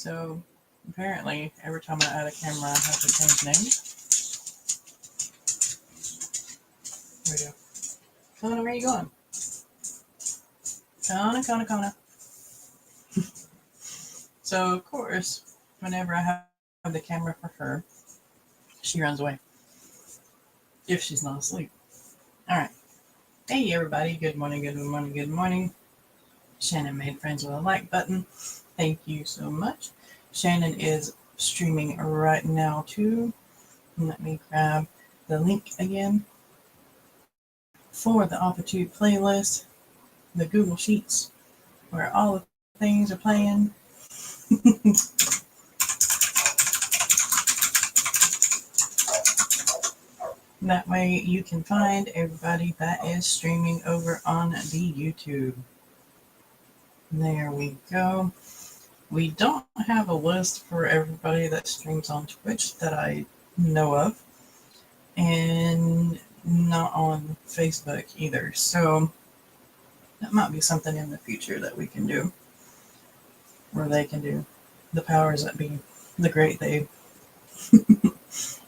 So apparently every time I add a camera I have to change names. Here we go. Kona, where are you going? Kona. So of course, whenever I have the camera for her, she runs away. If she's not asleep. Alright. Hey everybody, good morning. Shannon made friends with a like button. Thank you so much. Shannon is streaming right now too. Let me grab the link again for the Opportune playlist, the Google Sheets, where all the things are playing. That way you can find everybody that is streaming over on the YouTube. There we go. We don't have a list for everybody that streams on Twitch that I know of, and not on Facebook either. So that might be something in the future that we can do, where they can do the powers that be, the great they.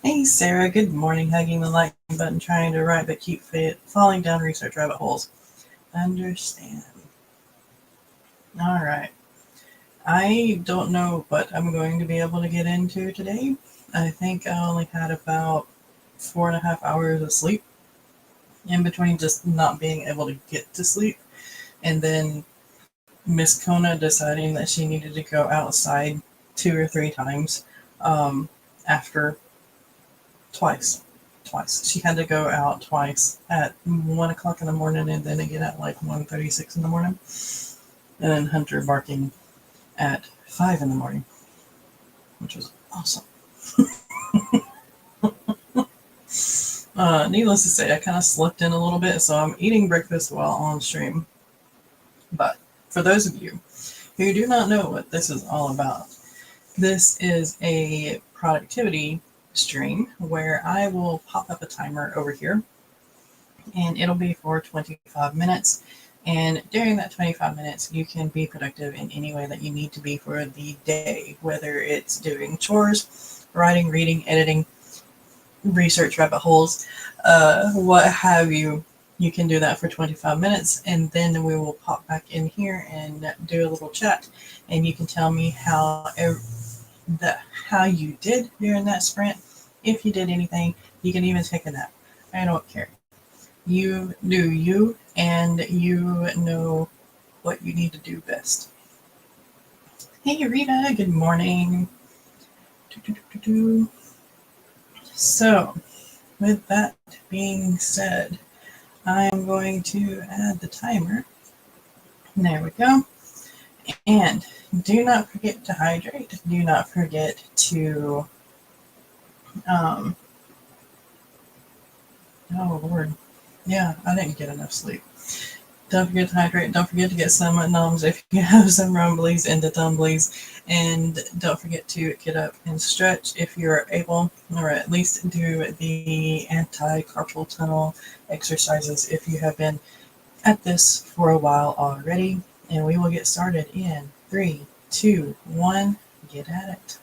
Hey Sarah, good morning. Hugging the like button, trying to write but keep falling down research rabbit holes. Understand. All right. I don't know what I'm going to be able to get into today. I think I only had about 4.5 hours of sleep in between just not being able to get to sleep, and then Miss Kona deciding that she needed to go outside 2 or 3 times after twice. She had to go out twice at 1 o'clock in the morning and then again at like 1:36 in the morning. And then Hunter barking at 5 in the morning, which was awesome. Needless to say, I kind of slept in a little bit, so I'm eating breakfast while on stream. But for those of you who do not know what this is all about, this is a productivity stream where I will pop up a timer over here, and it'll be for 25 minutes. And during that 25 minutes, you can be productive in any way that you need to be for the day, whether it's doing chores, writing, reading, editing, research rabbit holes, what have you. You can do that for 25 minutes, and then we will pop back in here and do a little chat, and you can tell me how you did during that sprint. If you did anything, you can even take a nap. I don't care. You do you, and you know what you need to do best. Hey Rita, good morning. So, with that being said, I'm going to add the timer. There we go. And do not forget to hydrate. Do not forget to, oh Lord. Yeah, I didn't get enough sleep. Don't forget to hydrate. Don't forget to get some numbs if you have some rumblies and the tumblies. And don't forget to get up and stretch if you're able, or at least do the anti-carpal tunnel exercises if you have been at this for a while already. And we will get started in 3, 2, 1. Get at it.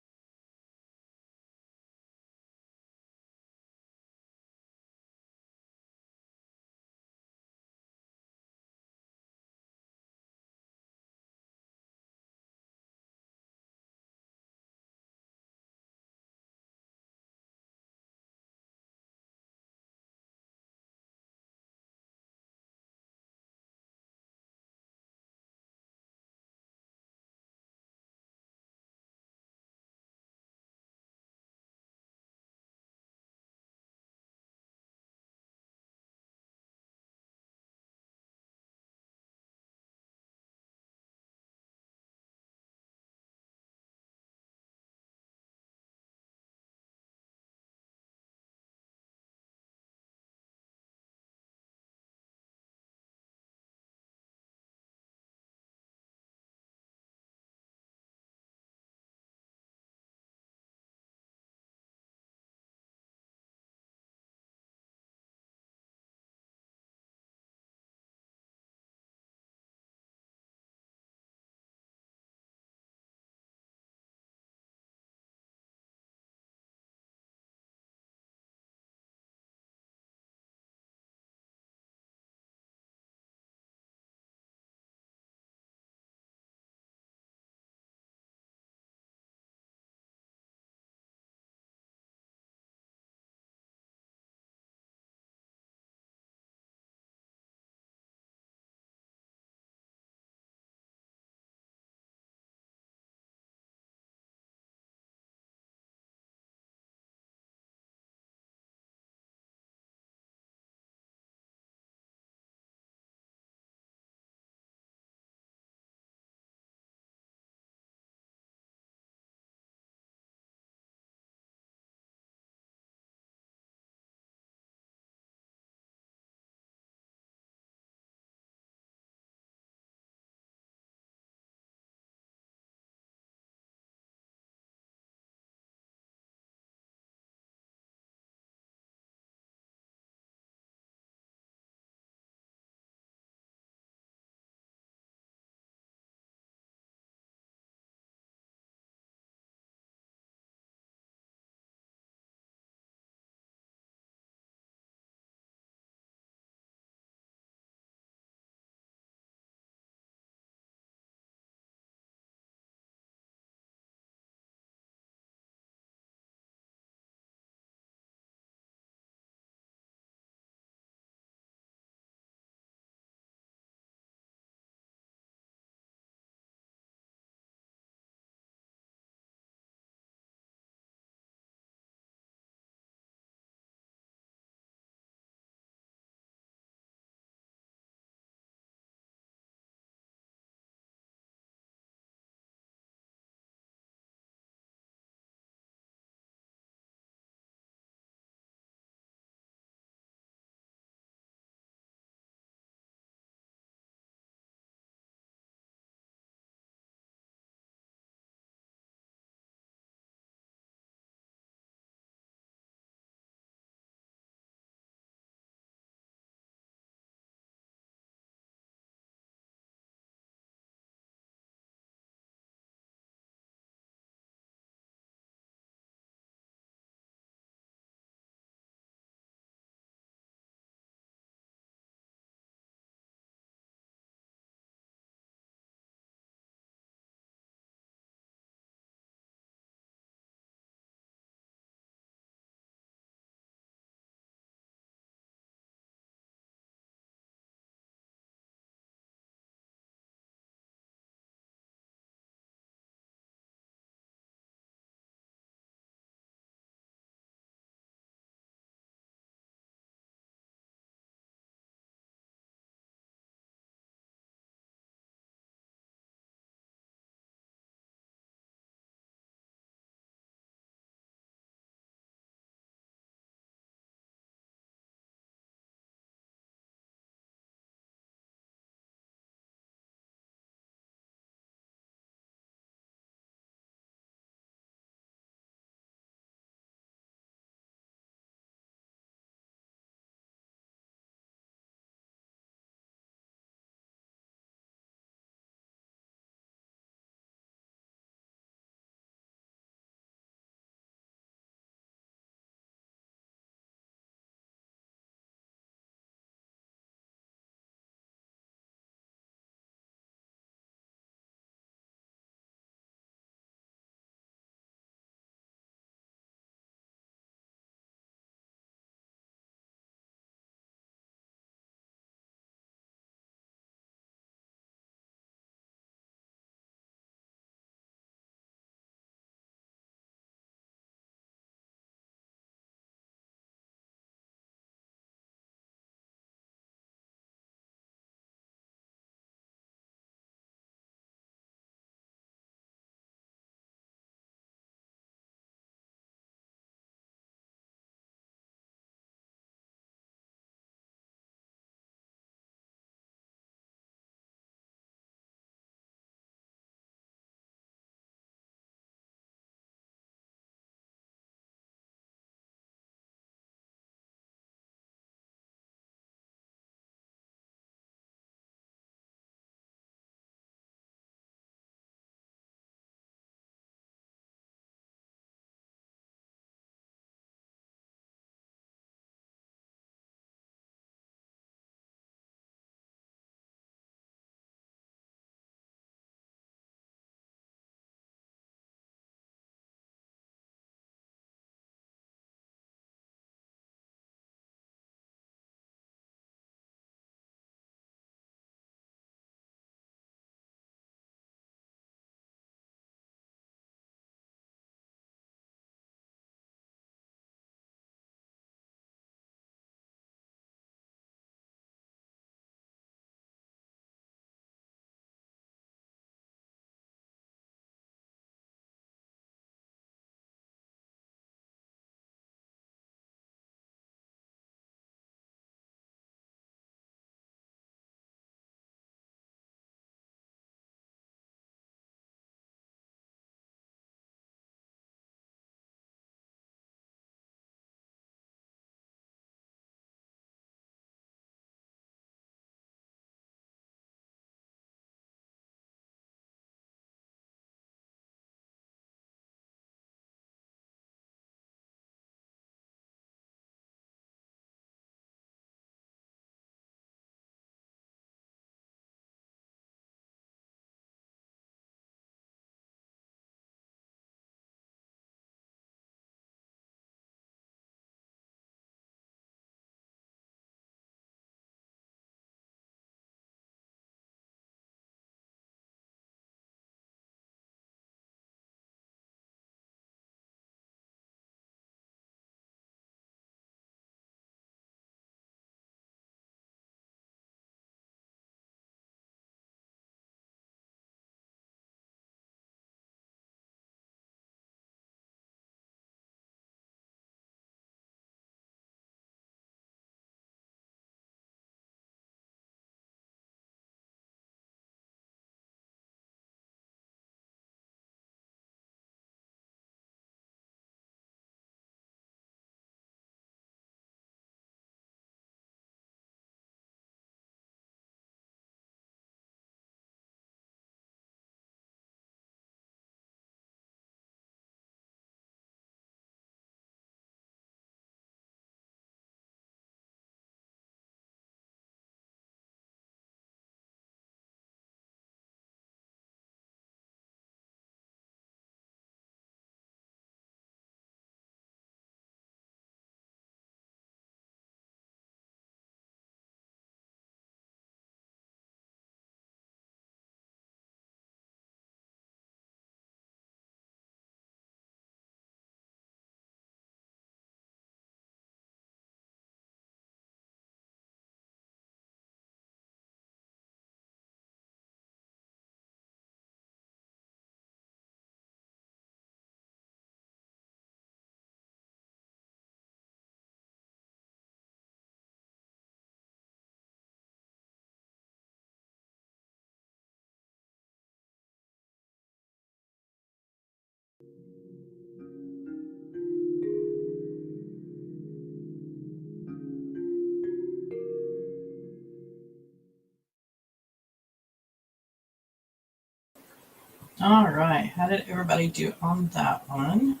All right, how did everybody do on that one?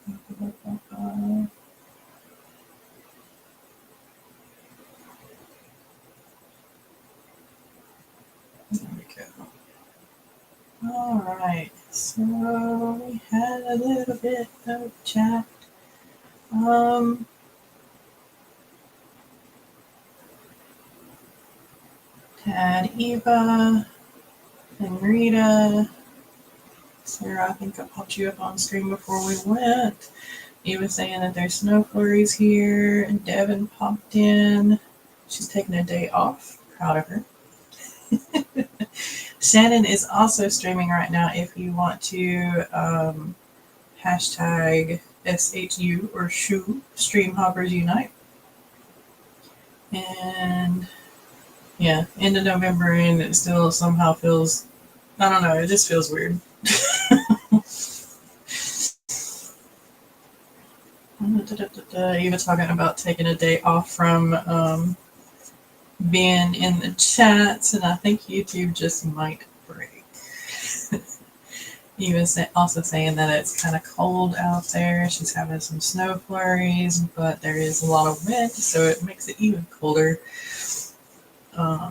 There we go. All right, so we had a little bit of chat. Had Eva and Rita. Sarah, I think I popped you up on screen before we went. Eva saying that there's snow flurries here, and Devin popped in. She's taking a day off. Proud of her. Shannon is also streaming right now if you want to hashtag SHU or SHU, Stream Hoppers Unite. And yeah, end of November, and it still somehow feels, I don't know, it just feels weird. Even talking about taking a day off from being in the chats, and I think YouTube just might break. Even also saying that it's kind of cold out there. She's having some snow flurries, but there is a lot of wind, so it makes it even colder.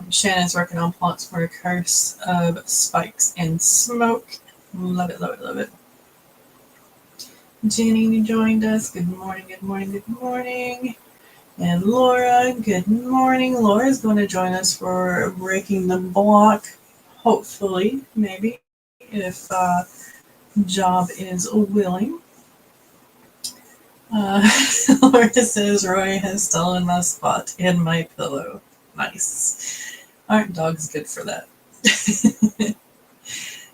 Shannon's working on plots for a curse of spikes and smoke. Love it, love it, love it. Jenny joined us. Good morning, good morning, good morning. And Laura, good morning. Laura's going to join us for breaking the block, hopefully, maybe, if Job is willing. Laura says Roy has stolen my spot in my pillow. Nice. Aren't dogs good for that?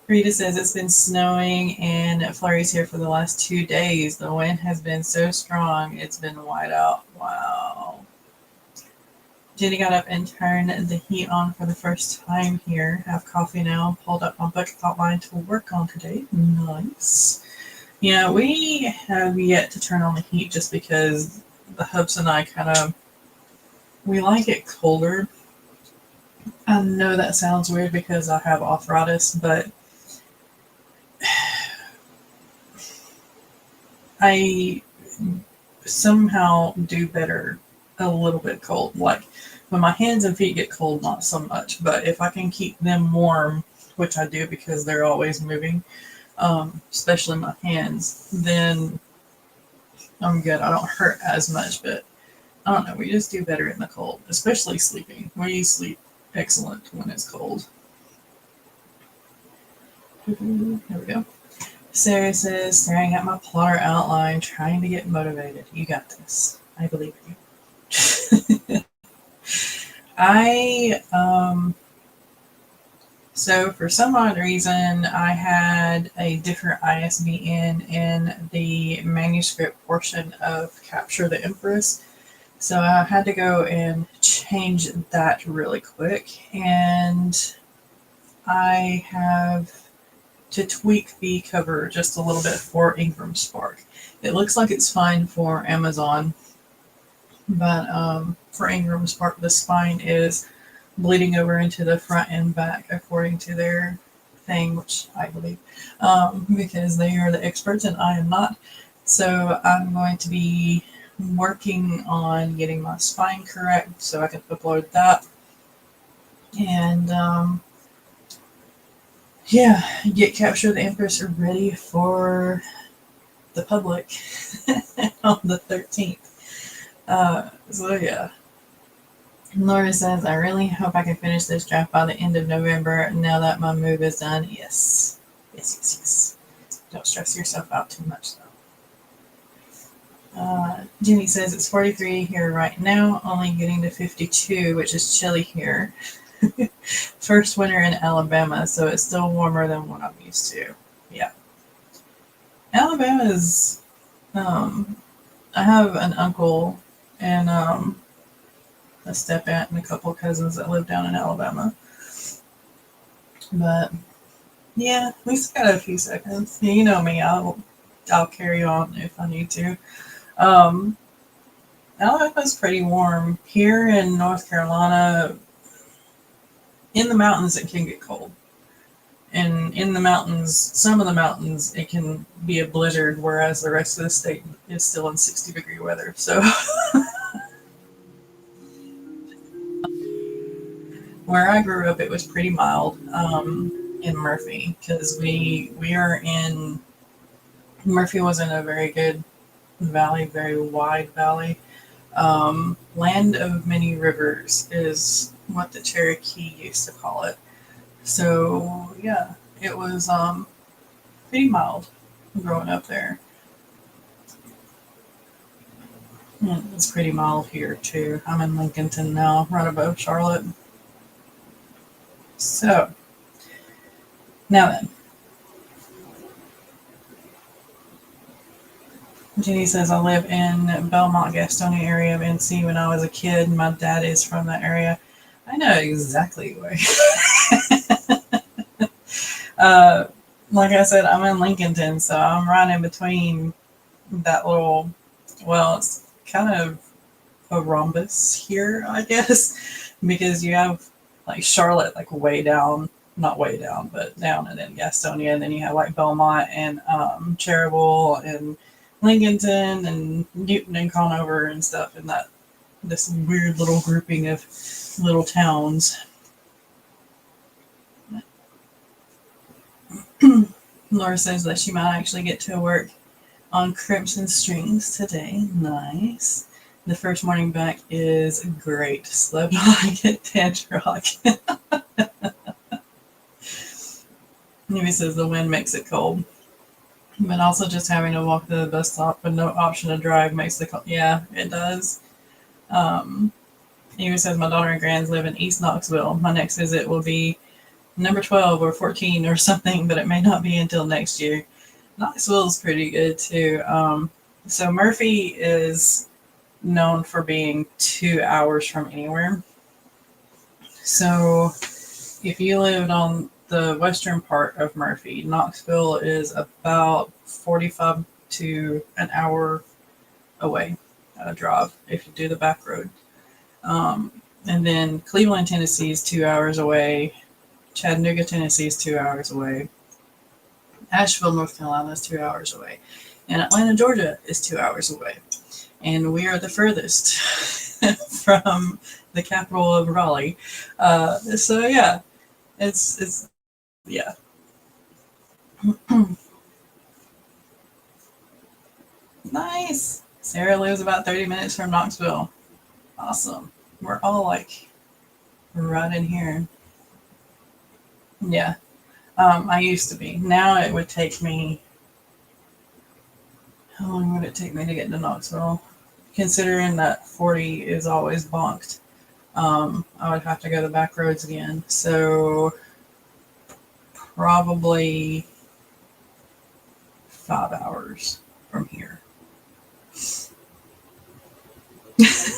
Rita says it's been snowing and flurries here for the last 2 days. The wind has been so strong, it's been white out. Wow. Jenny got up and turned the heat on for the first time here. Have coffee now. Pulled up my bucket outline to work on today. Nice. Yeah, we have yet to turn on the heat just because the hubs and I we like it colder. I know that sounds weird because I have arthritis, but I somehow do better a little bit cold. Like when my hands and feet get cold, not so much, but if I can keep them warm, which I do because they're always moving, especially my hands, then I'm good. I don't hurt as much, but I don't know. We just do better in the cold, especially sleeping. We sleep excellent when it's cold. There we go. Sarah says, staring at my plotter outline, trying to get motivated. You got this. I believe in you. So for some odd reason, I had a different ISBN in the manuscript portion of Capture the Empress. So I had to go and change that really quick. And I have to tweak the cover just a little bit for Ingram Spark. It looks like it's fine for Amazon, but for Ingram Spark, the spine is bleeding over into the front and back according to their thing, which I believe, because they are the experts and I am not. So I'm going to be working on getting my spine correct so I can upload that. And get Capture the Empress ready for the public on the 13th. So yeah. Laura says, I really hope I can finish this draft by the end of November now that my move is done. Yes. Yes. Don't stress yourself out too much, though. Jenny says, it's 43 here right now, only getting to 52, which is chilly here. First winter in Alabama, so it's still warmer than what I'm used to. Yeah. Alabama is, I have an uncle and a step aunt and a couple of cousins that live down in Alabama. But yeah, we still got a few seconds. You know me, I'll carry on if I need to. Alabama's pretty warm. Here in North Carolina, in the mountains it can get cold. And in the mountains, some of the mountains, it can be a blizzard, whereas the rest of the state is still in 60-degree weather. So where I grew up, it was pretty mild in Murphy, because we are in Murphy was in a very good valley, very wide valley. Land of many rivers is what the Cherokee used to call it. So yeah, it was pretty mild growing up there. And it's pretty mild here too. I'm in Lincolnton now, right above Charlotte. So now then, Jenny says, I live in Belmont, Gastonia area of NC. When I was a kid, my dad is from that area. I know exactly where. Like I said, I'm in Lincolnton, so I'm right in between that little, well, it's kind of a rhombus here, I guess, because you have like Charlotte, like way down, not way down, but down, and then Gastonia, and then you have like Belmont and Cherryville and Lincolnton and Newton and Conover and stuff, and that this weird little grouping of little towns. Laura says that she might actually get to work on Crimson Strings today. Nice. The first morning back is great. Slept like a tent rock. Maybe says the wind makes it cold. But also just having to walk to the bus stop with no option to drive makes the cold. Yeah, it does. Amy says my daughter and grands live in East Knoxville. My next visit will be number 12 or 14 or something, but it may not be until next year. Knoxville is pretty good too. So Murphy is known for being 2 hours from anywhere. So if you lived on the western part of Murphy, Knoxville is about 45 to an hour away drive if you do the back road. And then Cleveland, Tennessee is 2 hours away. Chattanooga, Tennessee is 2 hours away. Asheville, North Carolina is 2 hours away. And Atlanta, Georgia is 2 hours away. And we are the furthest from the capital of Raleigh. So yeah, it's yeah. Nice. Sarah lives about 30 minutes from Knoxville. Awesome. We're all like right in here. Yeah. I used to be. Now it would take me, how long would it take me to get to Knoxville? Considering that 40 is always bonked, I would have to go the back roads again. So probably 5 hours from here.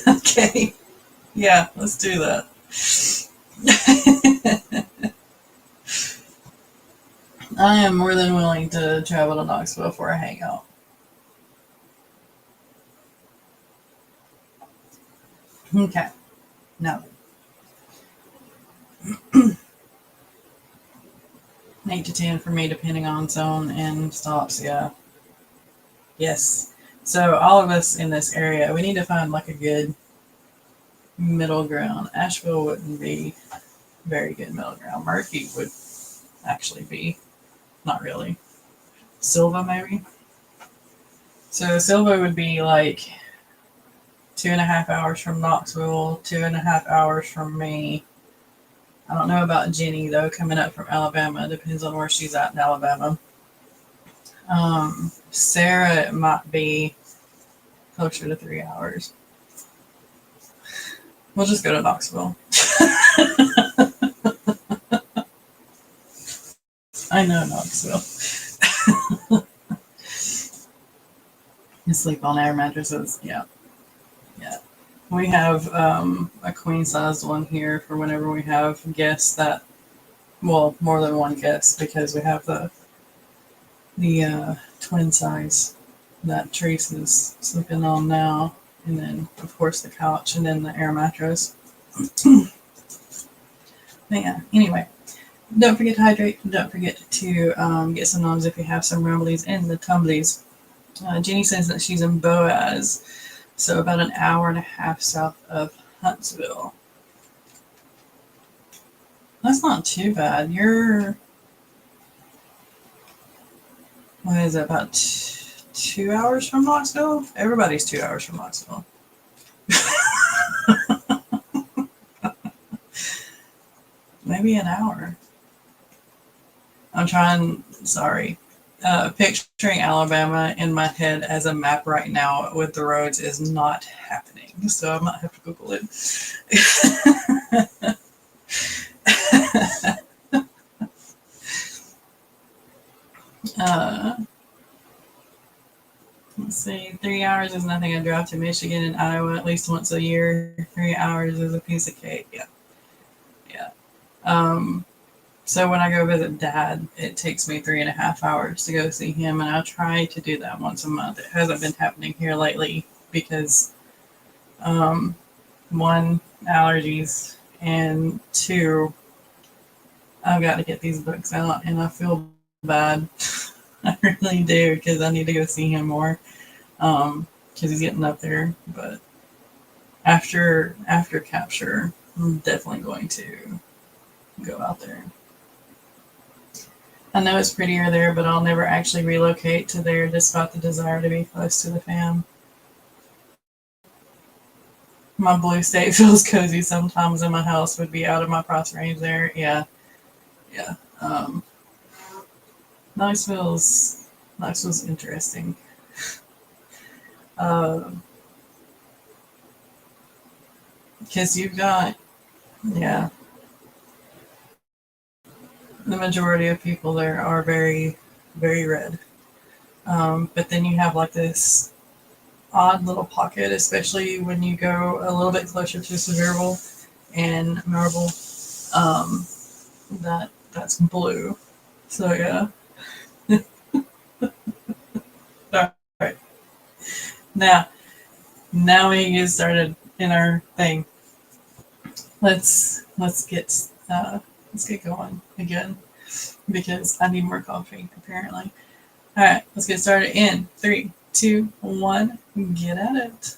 Okay. Yeah, let's do that. I am more than willing to travel to Knoxville for a hangout. Okay. Now, 8 to 10 for me, depending on zone and stops. Yeah. Yes. So all of us in this area, we need to find like a good middle ground. Asheville wouldn't be very good middle ground. Murphy would actually be. Not really. Silva, maybe? So Silva would be like 2.5 hours from Knoxville, 2.5 hours from me. I don't know about Jenny, though, coming up from Alabama. Depends on where she's at in Alabama. Sarah, it might be closer to 3 hours. We'll just go to Knoxville. I know Knoxville. You sleep on air mattresses. Yeah. Yeah. We have a queen-sized one here for whenever we have guests that, well, more than one guest, because we have the twin size that Trace is sleeping on now, and then of course the couch, and then the air mattress. But yeah, anyway, Don't forget to hydrate. Don't forget to get some numbs if you have some rumblies in the tumblies. Jenny says that she's in Boaz, so about an hour and a half south of Huntsville. That's not too bad. You're, what is it, about 2 hours from Knoxville? Everybody's 2 hours from Knoxville. Maybe an hour. I'm trying, sorry. Picturing Alabama in my head as a map right now with the roads is not happening, so I might have to Google it. uh, let's see, 3 hours is nothing. I drive to Michigan and Iowa at least once a year. 3 hours is a piece of cake. Yeah, yeah. So when I go visit Dad, it takes me 3.5 hours to go see him, and I try to do that once a month. It hasn't been happening here lately because um, one, allergies, and two, I've got to get these books out, and I feel bad. I really do because I need to go see him more because he's getting up there. But after capture, I'm definitely going to go out there. I know it's prettier there, but I'll never actually relocate to there despite the desire to be close to the fam. My blue state feels cozy sometimes, and my house would be out of my price range there. Yeah, yeah. Knoxville's Knoxville's interesting. Because you've got, yeah, the majority of people there are very, very red. But then you have like this odd little pocket, especially when you go a little bit closer to Sevierville and Marble, um, that's blue. So yeah. All right. Now, now we get started in our thing. Let's let's get going again because I need more coffee apparently. All right, let's get started in 3, 2, 1. Get at it.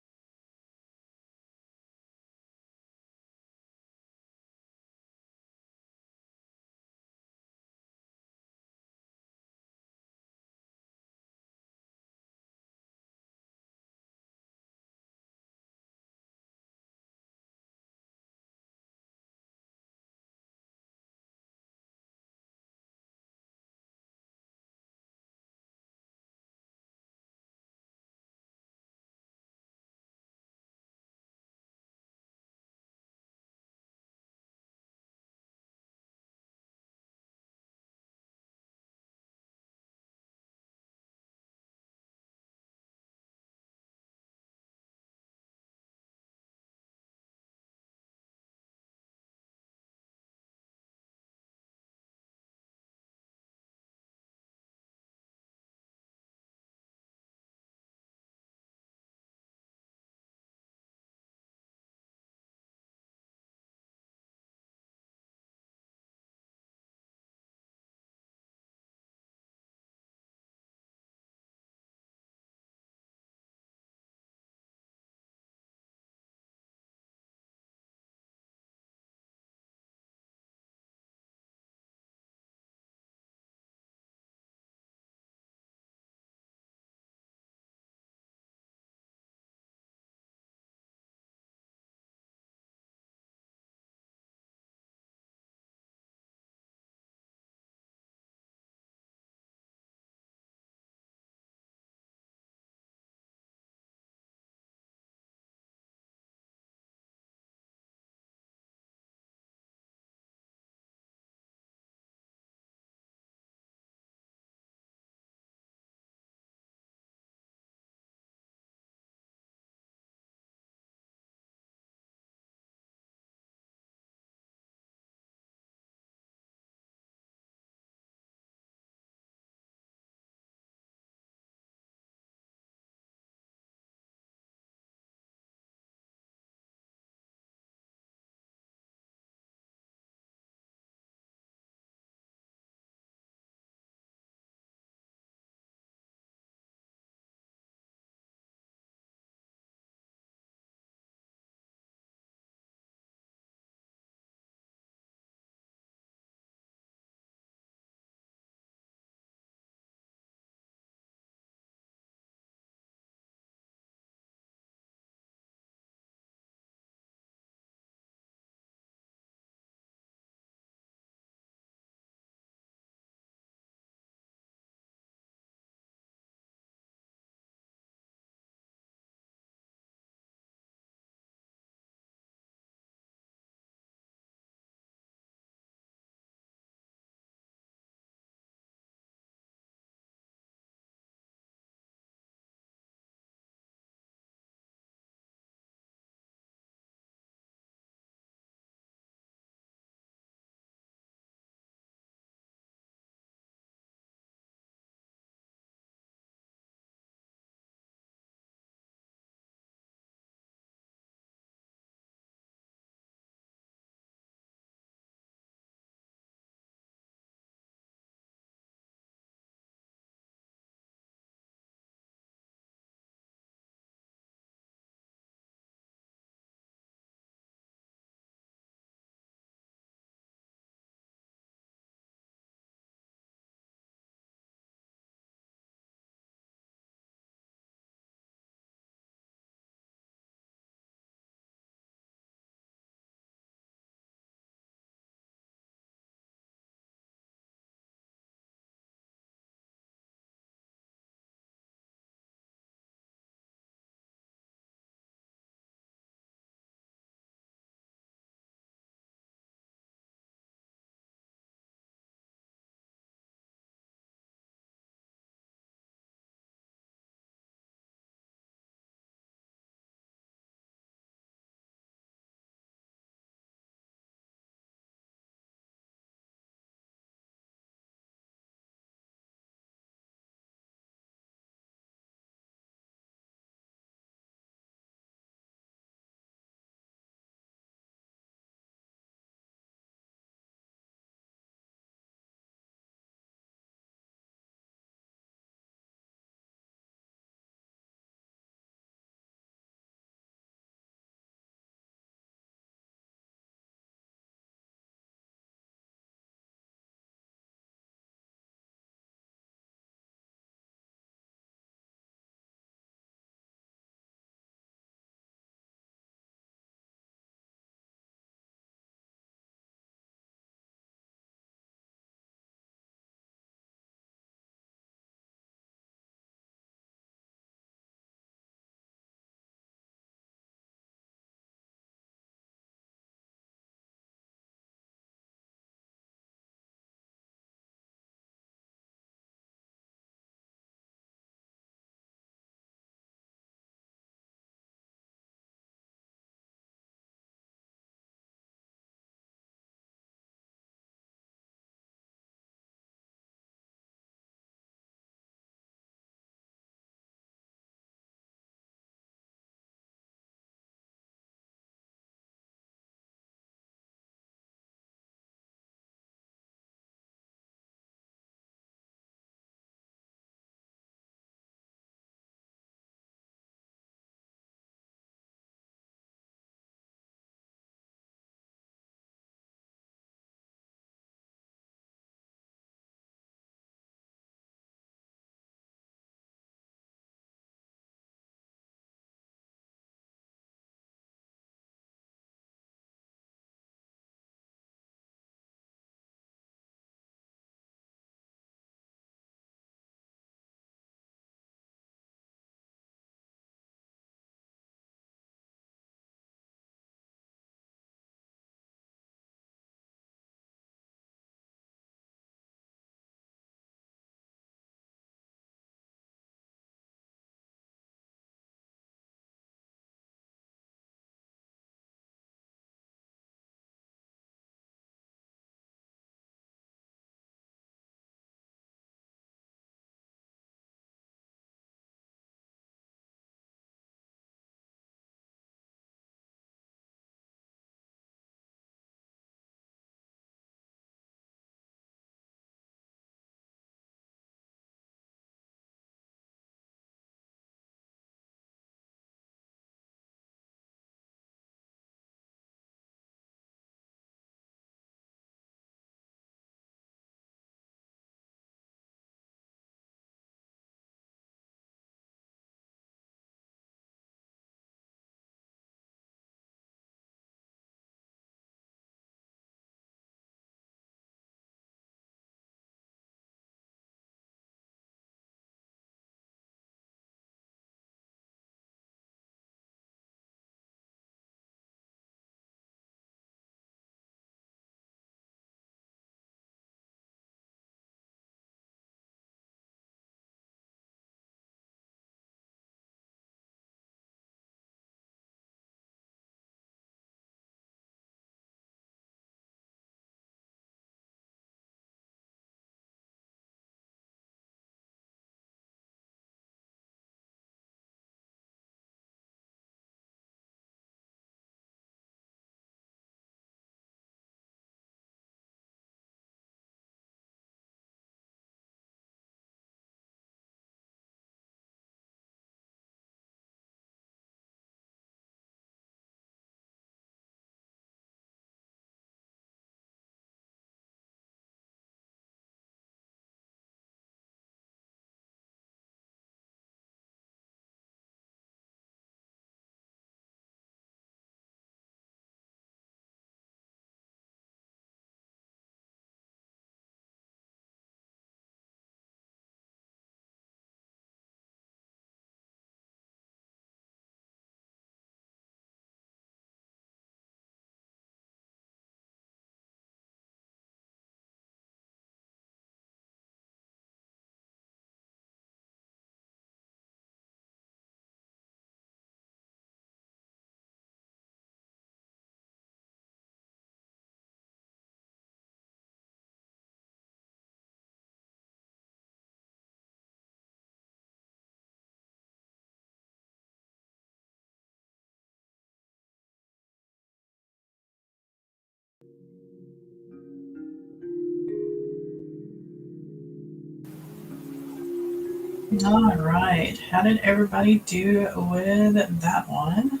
All right. How did everybody do with that one?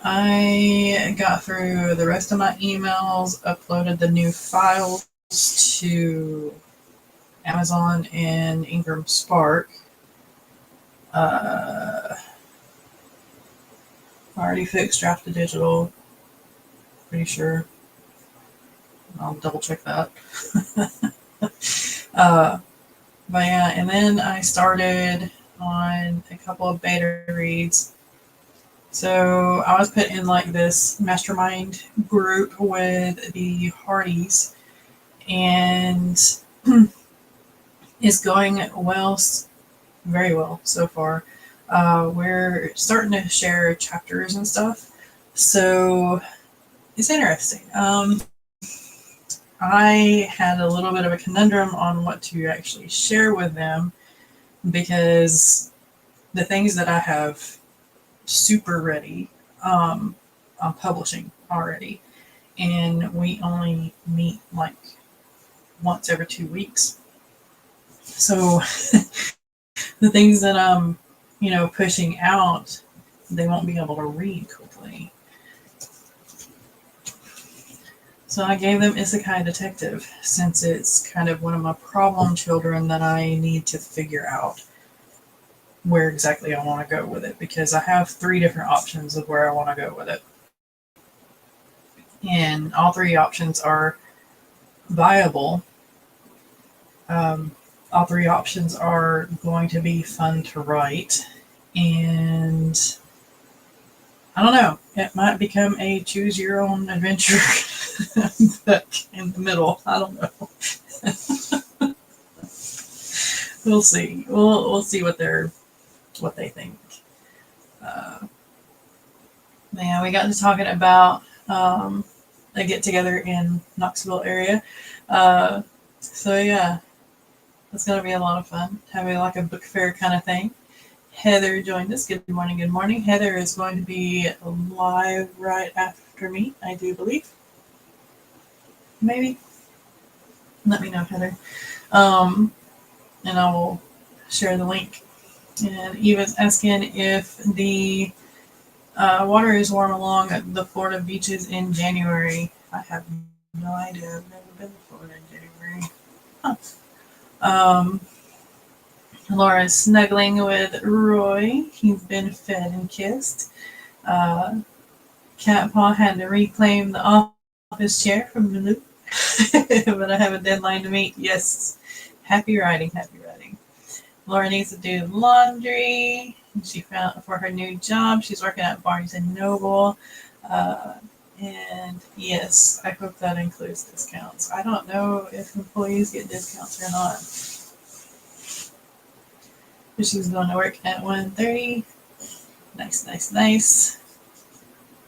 I got through the rest of my emails, uploaded the new files to Amazon and Ingram Spark. Already fixed draft to digital. Pretty sure. I'll double check that. But yeah, and then I started on a couple of beta reads. So I was put in like this mastermind group with the Hardys, and it's going well, very well so far. We're starting to share chapters and stuff, so it's interesting. I had a little bit of a conundrum on what to actually share with them because the things that I have super ready, I'm publishing already, and we only meet like once every 2 weeks. So the things that I'm, pushing out, they won't be able to read quickly. So I gave them Isekai Detective since it's kind of one of my problem children that I need to figure out where exactly I want to go with it, because I have 3 different options of where I want to go with it. And all 3 options are viable. All 3 options are going to be fun to write, and I don't know, it might become a choose your own adventure book in the middle. I don't know. We'll see. We'll see what they think. Yeah, we got to talking about a get together in Knoxville area. So yeah, it's gonna be a lot of fun, having like a book fair kind of thing. Heather joined us. Good morning. Good morning. Heather is going to be live right after me, I do believe. Maybe. Let me know, Heather. And I will share the link. And Eva's asking if the water is warm along the Florida beaches in January. I have no idea. I've never been to Florida in January. Huh. Laura's snuggling with Roy. He's been fed and kissed. Cat Paw had to reclaim the office chair from the loop. But I have a deadline to meet. Yes. Happy writing, happy writing. Laura needs to do laundry. She found for her new job. She's working at Barnes and Noble. And yes, I hope that includes discounts. I don't know if employees get discounts or not. But she's going to work at 1:30. Nice, nice, nice.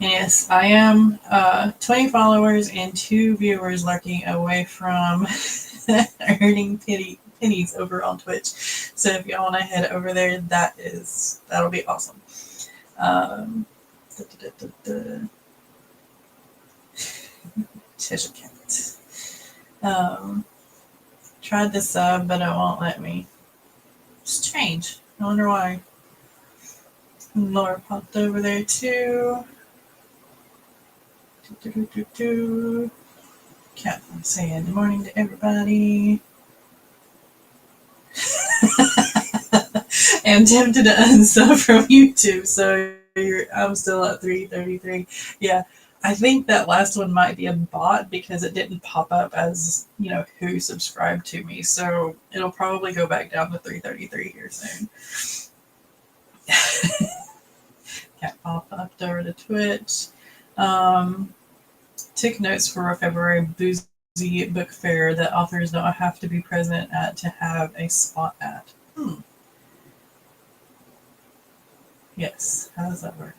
Yes, I am 20 followers and 2 viewers lurking away from earning pennies over on Twitch. So if y'all want to head over there, that'll be awesome. Cheshire Cat. Tried the sub, but it won't let me. Strange. I wonder why. Laura popped over there too. Cat saying good morning to everybody. I'm tempted to unsub from YouTube, so I'm still at 333. Yeah, I think that last one might be a bot because it didn't pop up as, who subscribed to me. So it'll probably go back down to 333 here soon. Cat popped over to Twitch. Took notes for a February boozy book fair that authors don't have to be present at to have a spot at. Yes, how does that work?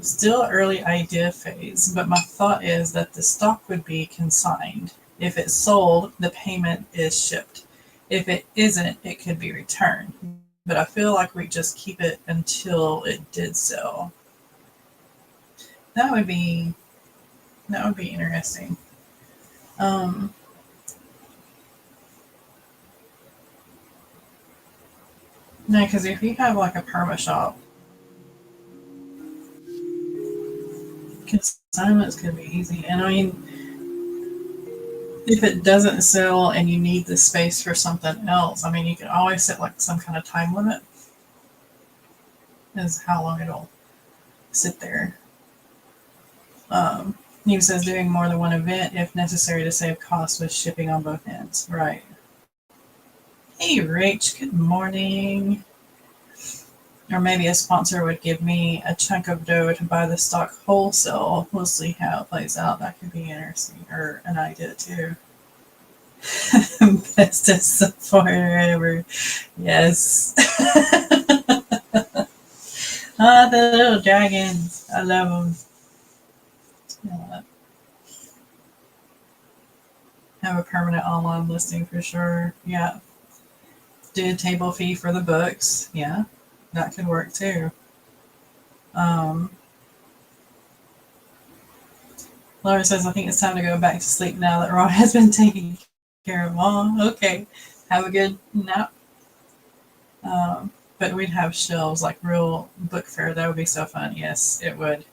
Still early idea phase, but my thought is that the stock would be consigned. If it's sold, the payment is shipped. If it isn't, it could be returned. But I feel like we just keep it until it did sell. That would be interesting. No, because if you have like a perma shop, consignments can be easy. And I mean, if it doesn't sell and you need the space for something else, I mean, you can always set like some kind of time limit as how long it'll sit there. He says doing more than one event if necessary to save costs with shipping on both ends. Right. Hey, Rach, good morning. Or maybe a sponsor would give me a chunk of dough to buy the stock wholesale. We'll see how it plays out. That could be interesting, or an idea too. Bestest supporter ever. Yes. Ah, the little dragons. I love them. Have a permanent online listing for sure. Yeah. Do a table fee for the books. Yeah. That could work too. Laura says, I think it's time to go back to sleep now that Ron has been taking care of Mom. Okay. Have a good nap. But we'd have shelves, like real book fair. That would be so fun. Yes, it would.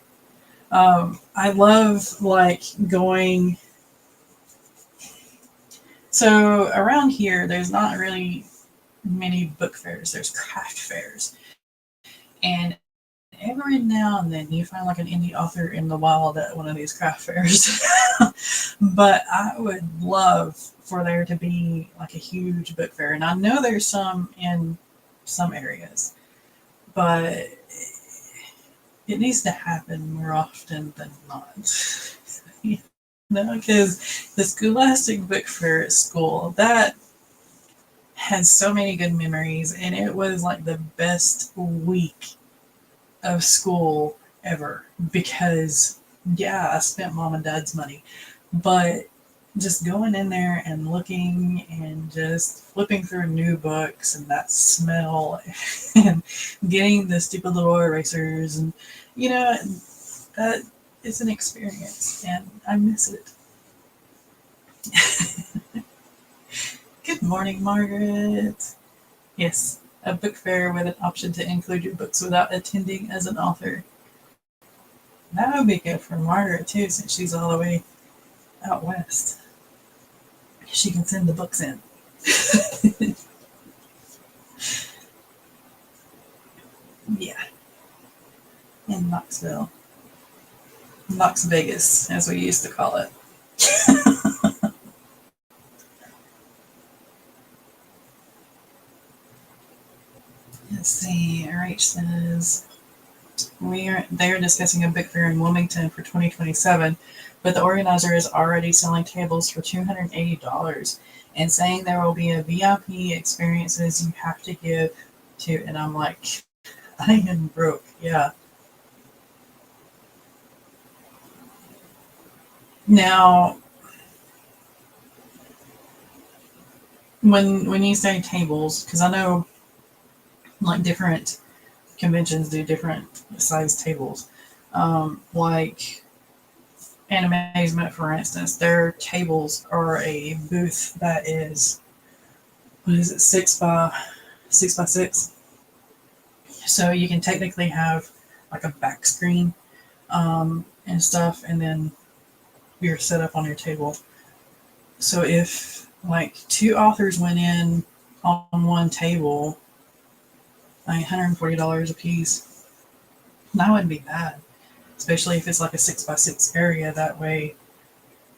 I love like going. So around here, there's not really many book fairs. There's craft fairs. And every now and then you find like an indie author in the wild at one of these craft fairs. But I would love for there to be like a huge book fair. And I know there's some in some areas, but it needs to happen more often than not. You know, because the Scholastic Book Fair at school, that had so many good memories, and it was like the best week of school ever because, yeah, I spent mom and dad's money, but just going in there and looking and just flipping through new books and that smell and getting the stupid little erasers and, you know, that is an experience and I miss it. Good morning, Margaret. Yes, a book fair with an option to include your books without attending as an author. That would be good for Margaret too, since she's all the way out west. She can send the books in. Yeah. In Knoxville. Knox Vegas, as we used to call it. Let's see. RH says they're discussing a book fair in Wilmington for 2027, but the organizer is already selling tables for $280 and saying there will be a VIP experiences you have to give to. And I'm like, I am broke. Yeah. Now, when you say tables, because I know like different conventions do different size tables. Like Animazement, for instance, their tables are a booth that is, what is it, 6 by 6. So you can technically have like a back screen and stuff, and then you're set up on your table. So if like two authors went in on one table, like $140 a piece, that wouldn't be bad, especially if it's like a 6 by 6 area. That way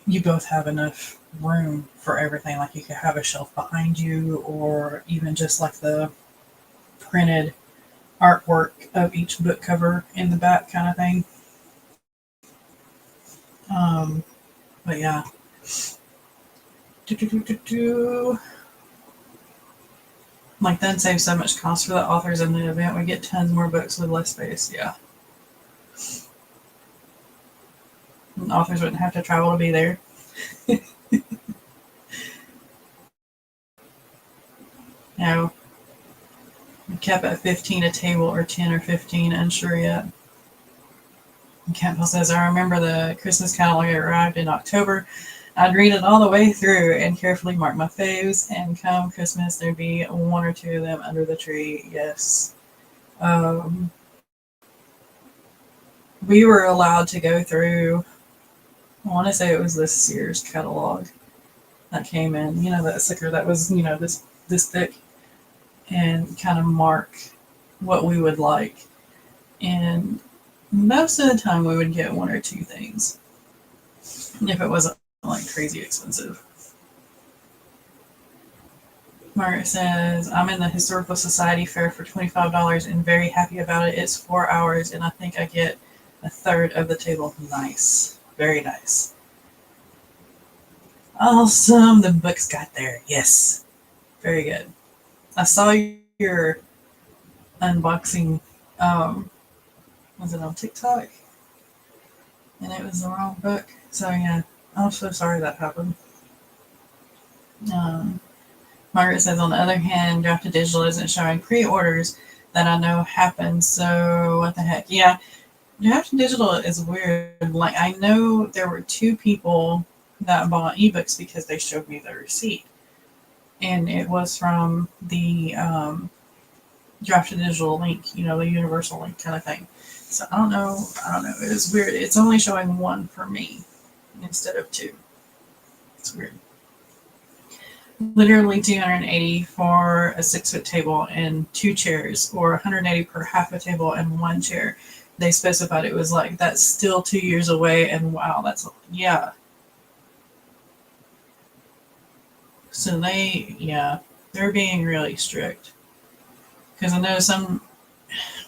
you both have enough room for everything. Like you could have a shelf behind you, or even just like the printed artwork of each book cover in the back kind of thing. But yeah. Like then save so much cost for the authors in the event. We get tons more books with less space. Yeah. And authors wouldn't have to travel to be there. No. We kept at 15 a table, or 10 or 15, unsure yet. And Campbell says, I remember the Christmas catalog arrived in October. I'd read it all the way through and carefully mark my faves, and come Christmas, there'd be one or two of them under the tree. Yes. Um, we were allowed to go through, I want to say it was the Sears catalog that came in, that sticker that was, this thick, and kind of mark what we would like. And most of the time we would get one or two things if it wasn't like crazy expensive. Margaret says, I'm in the Historical Society fair for $25 and very happy about it. It's 4 hours and I think I get a third of the table. Nice. Very nice. Awesome. The books got there. Yes. Very good. I saw your unboxing, was it on TikTok? And it was the wrong book. So yeah, I'm so sorry that happened. Margaret says, on the other hand, Draft to Digital isn't showing pre-orders that I know happen. So what the heck? Yeah, Draft to Digital is weird. Like, I know there were 2 people that bought ebooks because they showed me the receipt. And it was from the Draft to Digital link, the universal link kind of thing. So I don't know. It was weird. It's only showing 1 for me instead of 2. It's weird. Literally $280 for a 6-foot table and 2 chairs, or $180 per half a table and 1 chair. They specified it was like, that's still 2 years away, and wow, yeah. So they're being really strict. Because I know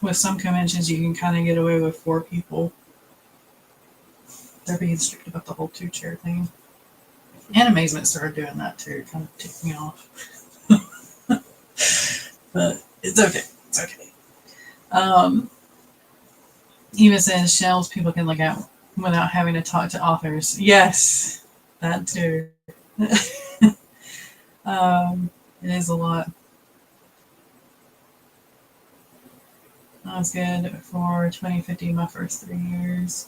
with some conventions you can kind of get away with 4 people. They're being strict about the whole 2-chair thing. And Amazement started doing that too. It kind of ticked me off. But it's okay. It's okay. Eva says shelves people can look at without having to talk to authors. Yes, that too. It is a lot. I was good for 2050 my first 3 years.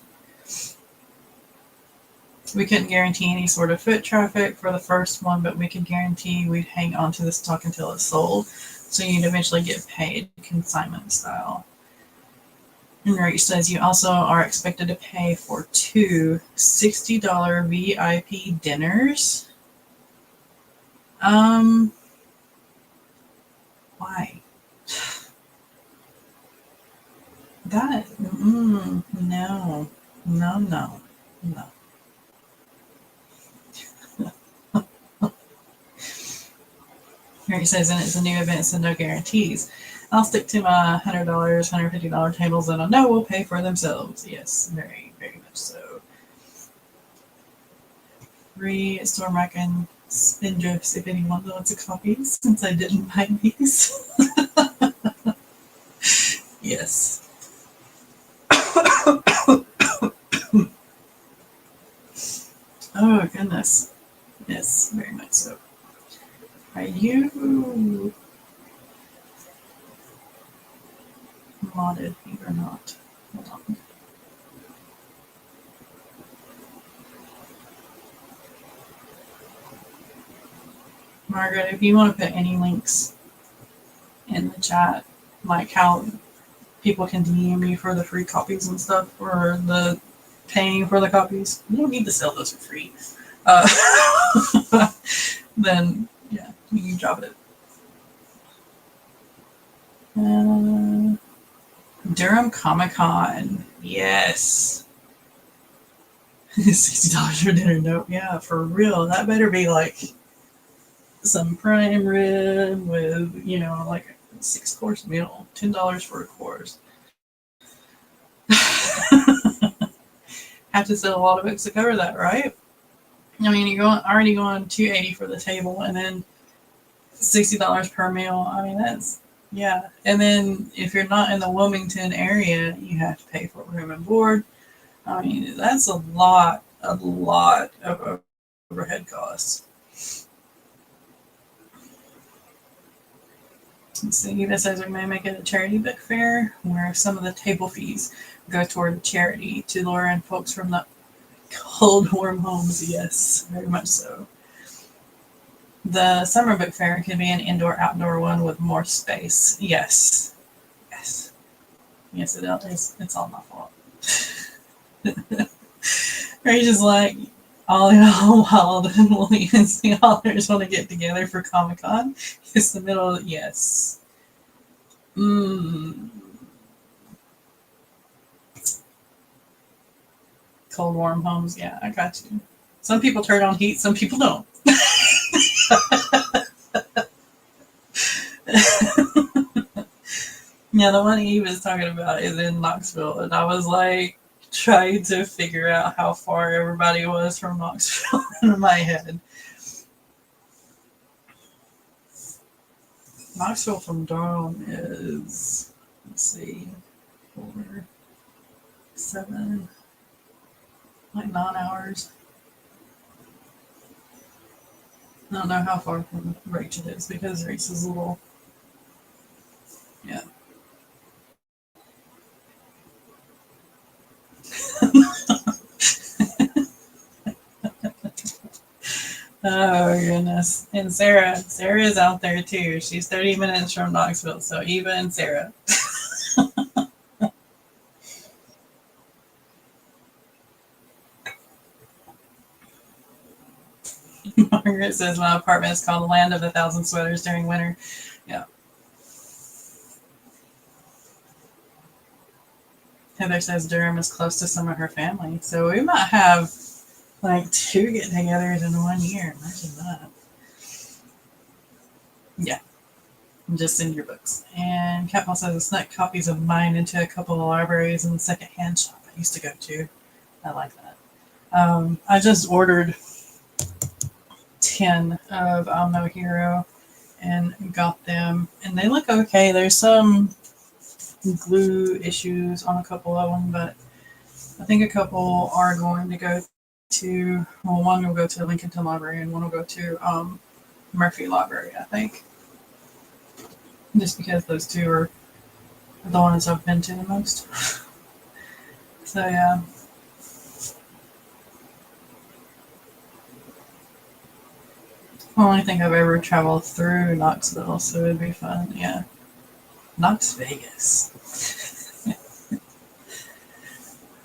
We couldn't guarantee any sort of foot traffic for the first one, but we could guarantee we'd hang on to the stock until it's sold. So you'd eventually get paid consignment style. And Rach says you also are expected to pay for 2 $60 VIP dinners. Why? That, no. Here he says, and it's a new event, so no guarantees. I'll stick to my $100, $150 tables that I know will pay for themselves. Yes, very, very much so. Free Storm Rack and Spindrifts if anyone wants a copy, since I didn't buy these. Yes. Oh, goodness. Yes, very much so. Are you modded or not? Hold on. Margaret, if you want to put any links in the chat, like how people can DM you for the free copies and stuff, or the paying for the copies, you don't need to sell those for free. Then, yeah, you can drop it. Durham Comic Con, yes. $60 for dinner, no, yeah, for real. That better be like some prime rib with, like a 6-course meal, $10 for a course. Have to sell a lot of books to cover that, right? I mean, you're already going $280 for the table, and then $60 per meal. I mean, that's, yeah. And then if you're not in the Wilmington area, you have to pay for room and board. I mean, that's a lot of overhead costs. Let's see, this says we may make it a charity book fair where some of the table fees go toward charity to lure in folks from the Cold, warm homes, yes, very much so. The summer book fair could be an indoor-outdoor one with more space. Yes, yes, yes. It's all my fault. Or you just like all y'all wild and woolly and see all there's want to get together for Comic Con. It's the middle. Yes. Mm. Cold, warm homes. Yeah, I got you. Some people turn on heat, some people don't. Yeah, the one he was talking about is in Knoxville, and I was like trying to figure out how far everybody was from Knoxville in my head. Knoxville from Durham is, let's see, 4, 7, like 9 hours. I don't know how far from Rachel it is because Rachel's a little, yeah. Oh goodness. And Sarah is out there too. She's 30 minutes from Knoxville, so Eva and Sarah. Margaret says my apartment is called the Land of a Thousand Sweaters during winter. Yeah. Heather says Durham is close to some of her family, so we might have like 2 get-togethers in 1 year. Imagine that. Yeah, just in your books. And Catmull says I snuck copies of mine into a couple of libraries and the second-hand shop I used to go to. I like that. I just ordered 10 of No Hero and got them, and they look okay. There's some glue issues on a couple of them, but I think a couple are going to go to, well, one will go to Lincolnton Library and one will go to Murphy Library, I think. Just because those two are the ones I've been to the most. So, yeah. I only think I've ever traveled through Knoxville, so it'd be fun. Yeah. Knox Vegas.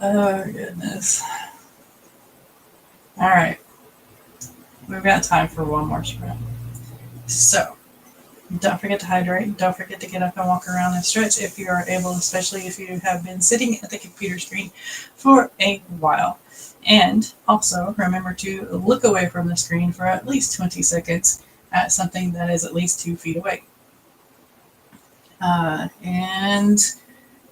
Oh, goodness. All right. We've got time for one more sprint. So, don't forget to hydrate. Don't forget to get up and walk around and stretch if you are able, especially if you have been sitting at the computer screen for a while. And also remember to look away from the screen for at least 20 seconds at something that is at least 2 feet away. And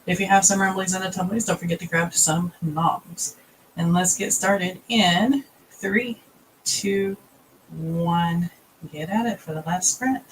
if you have some rumblies and tumblies, don't forget to grab some knobs. And let's get started in 3, 2, 1. Get at it for the last sprint.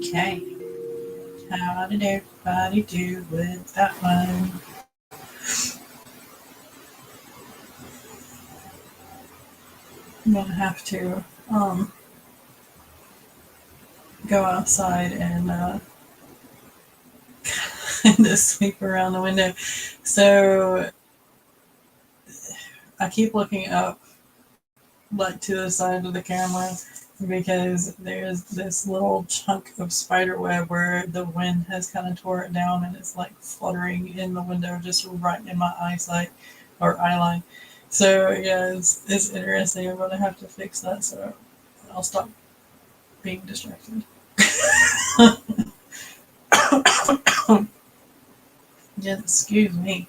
Okay. How did everybody do with that one? I'm gonna have to go outside and kind of sweep around the window. So I keep looking up, like to the side of the camera, because there's this little chunk of spider web where the wind has kind of tore it down, and it's like fluttering in the window just right in my eyesight or eye line. So yeah, it's interesting. I'm gonna have to fix that, so I'll stop being distracted. Yeah, excuse me.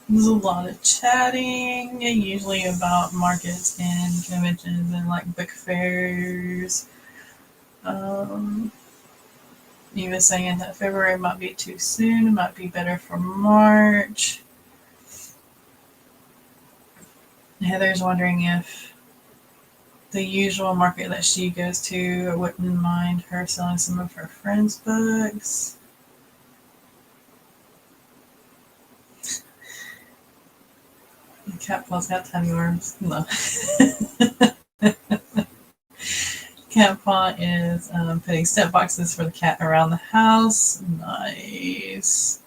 There's a lot of chatting, usually about markets and conventions and like book fairs. He was saying that February might be too soon, it might be better for March. Heather's wondering if the usual market that she goes to wouldn't mind her selling some of her friends' books. Cat Paw's got tiny worms. No. Cat Paw is putting step boxes for the cat around the house. Nice.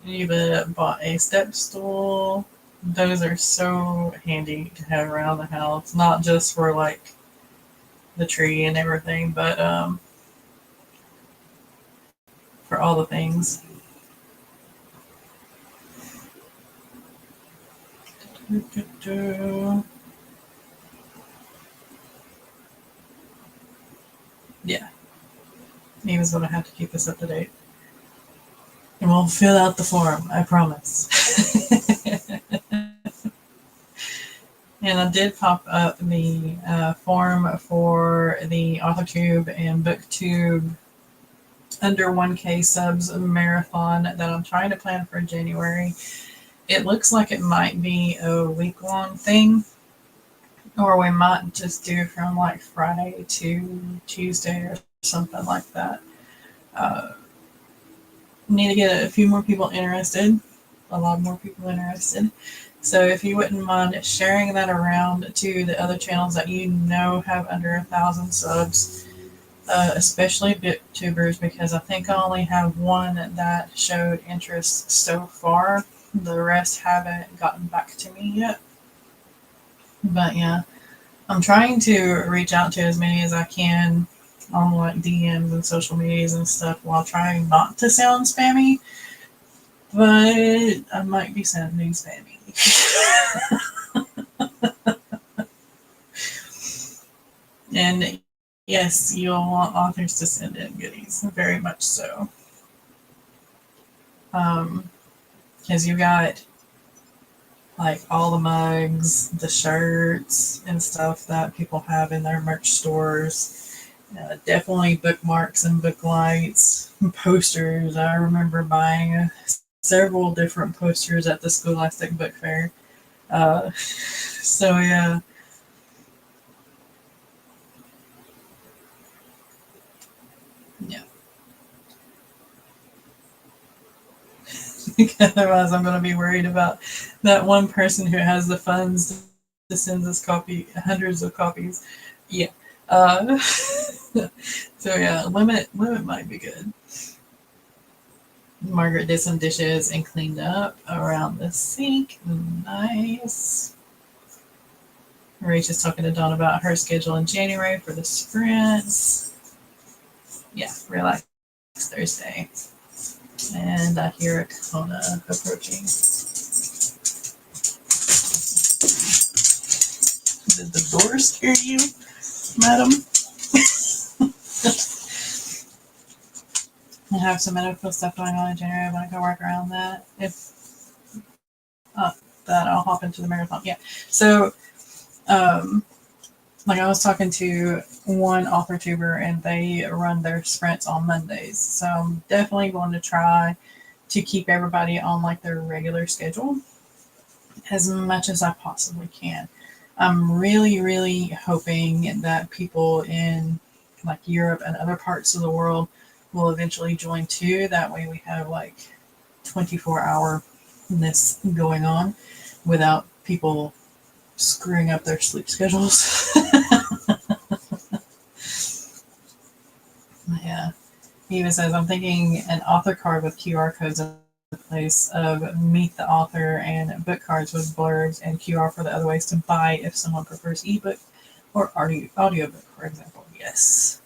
Eva bought a step stool. Those are so handy to have around the house, not just for like the tree and everything, but for all the things. Yeah, Eva's gonna have to keep us up to date. And we'll fill out the form, I promise. And I did pop up the form for the AuthorTube and BookTube under 1K subs marathon that I'm trying to plan for January. It looks like it might be a week-long thing, or we might just do from like Friday to Tuesday or something like that. Need to get a few more people interested, a lot more people interested. So if you wouldn't mind sharing that around to the other channels that you know have under 1,000 subs, especially BookTubers, because I think I only have one that showed interest so far. The rest haven't gotten back to me yet. But yeah, I'm trying to reach out to as many as I can on like DMs and social medias and stuff while trying not to sound spammy. But I might be sounding spammy. And yes, you'll want authors to send in goodies, very much so. Because you got like all the mugs, the shirts, and stuff that people have in their merch stores. Definitely bookmarks and book lights, posters. I remember buying several different posters at the Scholastic Book Fair. So yeah. Yeah. Otherwise, I'm going to be worried about that one person who has the funds to send us hundreds of copies. Yeah. So yeah, limit might be good. Margaret did some dishes and cleaned up around the sink. Nice. Rachel's talking to Dawn about her schedule in January for the sprints. Yeah, relax Thursday. And I hear a Kona approaching. Did the door scare you, madam? I have some medical stuff going on in January. I want to go work around that. If that, I'll hop into the marathon. Yeah. So, like I was talking to one author tuber, and they run their sprints on Mondays. So I'm definitely going to try to keep everybody on like their regular schedule as much as I possibly can. I'm really, really hoping that people in like Europe and other parts of the world will eventually join too. That way we have like 24-hourness going on without people screwing up their sleep schedules. Yeah. He even says, I'm thinking an author card with QR codes in place of meet the author and book cards with blurbs and QR for the other ways to buy if someone prefers ebook or audiobook, for example. Yes.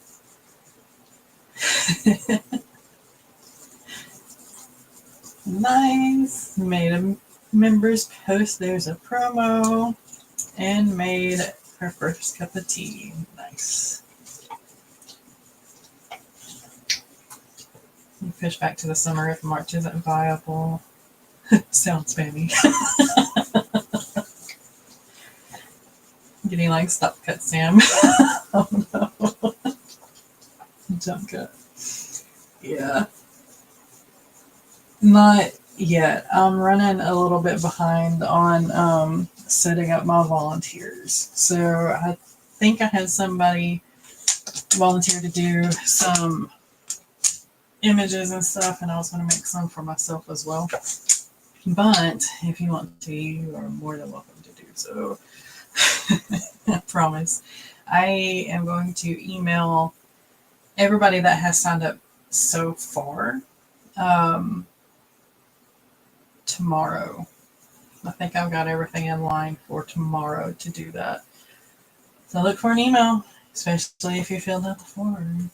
Nice. Made a members post. There's a promo and made her first cup of tea. Nice. You push back to the summer if March isn't viable. Sounds spammy. Getting like stop cut, Sam. Oh no. Jump cut. Yeah. Not yet. I'm running a little bit behind on setting up my volunteers. So I think I had somebody volunteer to do some images and stuff, and I was going to make some for myself as well. But if you want to, you are more than welcome to do so. I promise. I am going to email everybody that has signed up so far tomorrow. I think I've got everything in line for tomorrow to do that. So look for an email, especially if you filled out the form.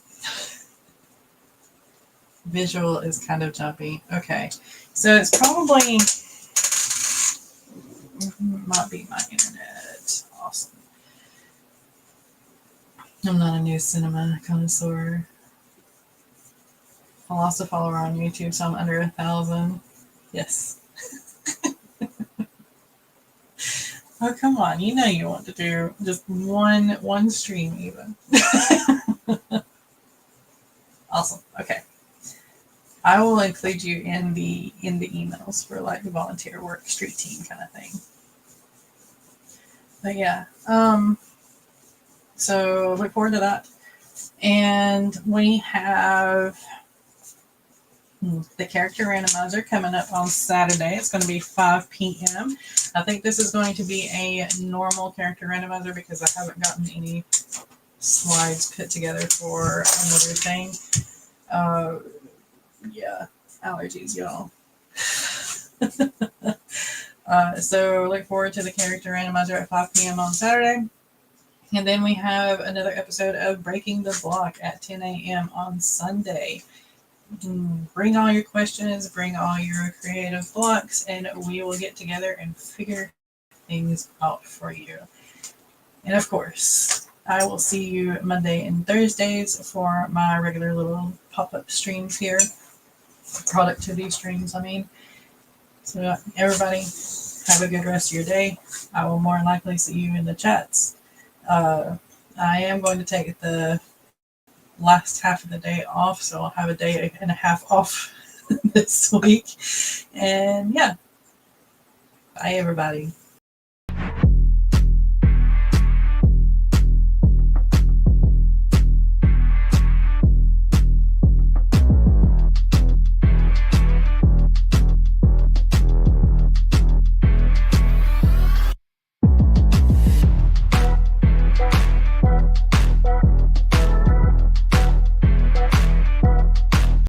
Visual is kind of jumpy. Okay, so it's probably might be my internet. Awesome. I'm not a new cinema connoisseur. I lost a follower on YouTube, so I'm under 1,000. Yes. Oh, come on. You know you want to do just one stream even. Awesome. Okay. I will include you in the emails for like the volunteer work, street team kind of thing. But yeah. So look forward to that. And we have the character randomizer coming up on Saturday. It's going to be 5 p.m. I think this is going to be a normal character randomizer because I haven't gotten any slides put together for another thing. Yeah, allergies, y'all. So look forward to the character randomizer at 5 p.m. on Saturday. And then we have another episode of Breaking the Block at 10 a.m. on Sunday. Bring all your questions, bring all your creative blocks, and we will get together and figure things out for you. And of course, I will see you Monday and Thursdays for my regular little pop-up streams here. Productivity streams, I mean. So everybody, have a good rest of your day. I will more than likely see you in the chats. I am going to take the last half of the day off, so I'll have a day and a half off this week. And yeah, bye everybody.